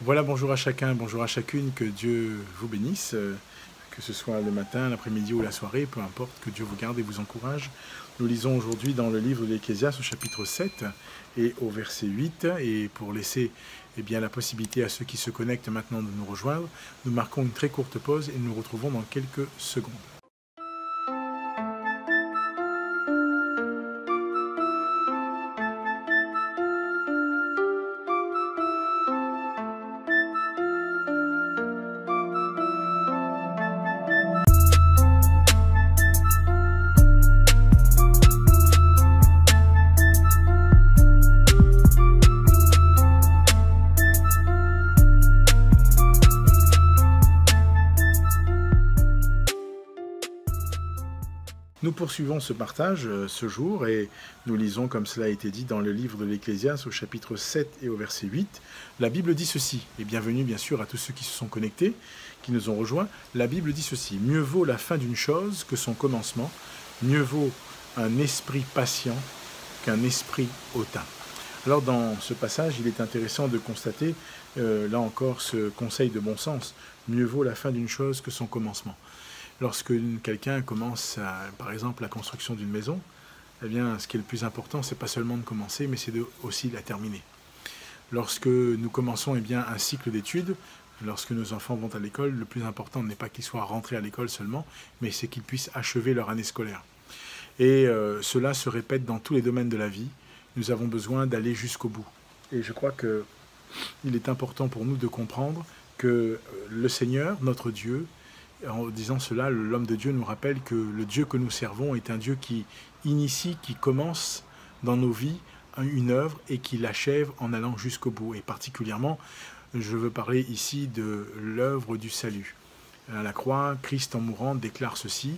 Voilà, bonjour à chacun, bonjour à chacune, que Dieu vous bénisse, que ce soit le matin, l'après-midi ou la soirée, peu importe, que Dieu vous garde et vous encourage. Nous lisons aujourd'hui dans le livre de l'Ecclésiaste au chapitre 7 et au verset 8, et pour laisser la possibilité à ceux qui se connectent maintenant de nous rejoindre, nous marquons une très courte pause et nous nous retrouvons dans quelques secondes. Nous poursuivons ce partage ce jour et nous lisons, comme cela a été dit dans le livre de l'Ecclésiaste au chapitre 7 et au verset 8. La Bible dit ceci, et bienvenue bien sûr à tous ceux qui se sont connectés, qui nous ont rejoints. La Bible dit ceci: mieux vaut la fin d'une chose que son commencement, mieux vaut un esprit patient qu'un esprit hautain. Alors dans ce passage, il est intéressant de constater, là encore, ce conseil de bon sens. Mieux vaut la fin d'une chose que son commencement. Lorsque quelqu'un commence, par exemple, la construction d'une maison, eh bien, ce qui est le plus important, c'est pas seulement de commencer, mais c'est aussi de la terminer. Lorsque nous commençons un cycle d'études, lorsque nos enfants vont à l'école, le plus important n'est pas qu'ils soient rentrés à l'école seulement, mais c'est qu'ils puissent achever leur année scolaire. Et cela se répète dans tous les domaines de la vie. Nous avons besoin d'aller jusqu'au bout. Et je crois qu'il est important pour nous de comprendre que le Seigneur, notre Dieu, en disant cela, l'homme de Dieu nous rappelle que le Dieu que nous servons est un Dieu qui initie, qui commence dans nos vies une œuvre et qui l'achève en allant jusqu'au bout. Et particulièrement, je veux parler ici de l'œuvre du salut. À la croix, Christ en mourant déclare ceci: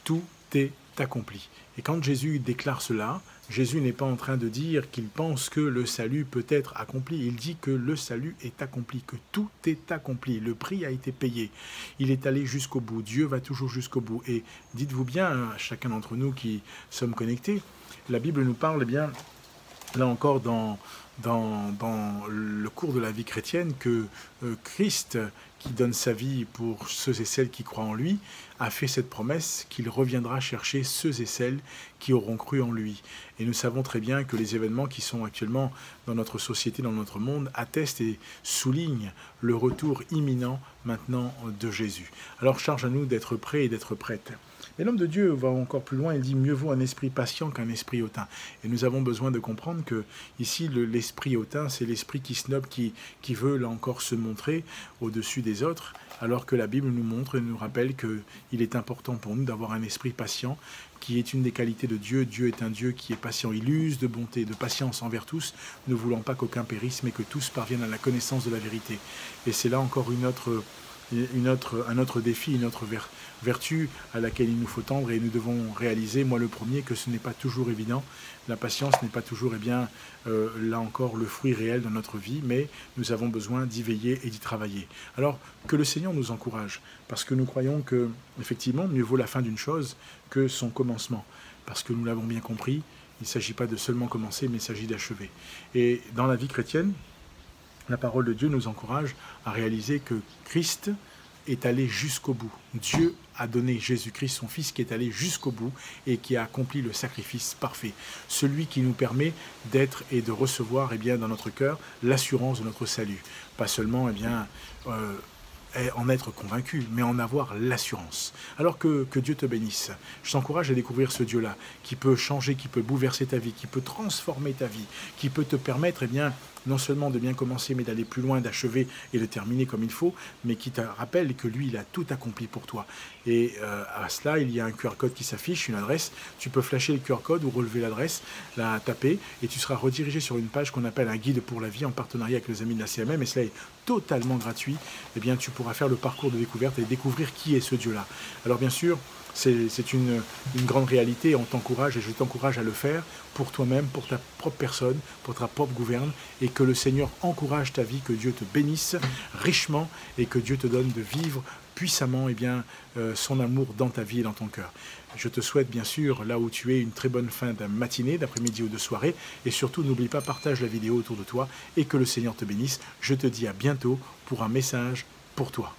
tout est accompli. Et quand Jésus déclare cela, Jésus n'est pas en train de dire qu'il pense que le salut peut être accompli. Il dit que le salut est accompli, que tout est accompli. Le prix a été payé. Il est allé jusqu'au bout. Dieu va toujours jusqu'au bout. Et dites-vous bien, chacun d'entre nous qui sommes connectés, la Bible nous parle là encore dans le cours de la vie chrétienne, que Christ, qui donne sa vie pour ceux et celles qui croient en lui, a fait cette promesse qu'il reviendra chercher ceux et celles qui auront cru en lui. Et nous savons très bien que les événements qui sont actuellement dans notre société, dans notre monde, attestent et soulignent le retour imminent maintenant de Jésus. Alors charge à nous d'être prêts et d'être prêtes. Mais l'homme de Dieu va encore plus loin, il dit: mieux vaut un esprit patient qu'un esprit hautain. Et nous avons besoin de comprendre que ici, l'esprit hautain, c'est l'esprit qui snobe, qui veut là encore se montrer au-dessus des autres, alors que la Bible nous montre et nous rappelle qu'il est important pour nous d'avoir un esprit patient, qui est une des qualités de Dieu. Dieu est un Dieu qui est patient. Il use de bonté, de patience envers tous, ne voulant pas qu'aucun périsse, mais que tous parviennent à la connaissance de la vérité. Et c'est là encore un autre défi, une autre vertu à laquelle il nous faut tendre, et nous devons réaliser, moi le premier, que ce n'est pas toujours évident. La patience n'est pas toujours, là encore, le fruit réel de notre vie, mais nous avons besoin d'y veiller et d'y travailler. Alors, que le Seigneur nous encourage, parce que nous croyons que, effectivement, mieux vaut la fin d'une chose que son commencement, parce que nous l'avons bien compris, il ne s'agit pas de seulement commencer, mais il s'agit d'achever. Et dans la vie chrétienne, la parole de Dieu nous encourage à réaliser que Christ est allé jusqu'au bout. Dieu a donné Jésus-Christ, son Fils, qui est allé jusqu'au bout et qui a accompli le sacrifice parfait. Celui qui nous permet d'être et de recevoir dans notre cœur l'assurance de notre salut. Pas seulement en être convaincu, mais en avoir l'assurance. Alors que Dieu te bénisse. Je t'encourage à découvrir ce Dieu-là, qui peut changer, qui peut bouleverser ta vie, qui peut transformer ta vie, qui peut te permettre non seulement de bien commencer, mais d'aller plus loin, d'achever et de terminer comme il faut, mais qui te rappelle que lui, il a tout accompli pour toi. Et à cela, il y a un QR code qui s'affiche, une adresse. Tu peux flasher le QR code ou relever l'adresse, la taper, et tu seras redirigé sur une page qu'on appelle un guide pour la vie en partenariat avec les amis de la CMM, et cela est totalement gratuit. Tu pourras faire le parcours de découverte et découvrir qui est ce Dieu-là. Alors bien sûr, c'est une grande réalité, on t'encourage et je t'encourage à le faire pour toi-même, pour ta propre personne, pour ta propre gouverne, et que le Seigneur encourage ta vie, que Dieu te bénisse richement et que Dieu te donne de vivre puissamment son amour dans ta vie et dans ton cœur. Je te souhaite bien sûr, là où tu es, une très bonne fin de matinée, d'après-midi ou de soirée. Et surtout, n'oublie pas, partage la vidéo autour de toi et que le Seigneur te bénisse. Je te dis à bientôt pour un message pour toi.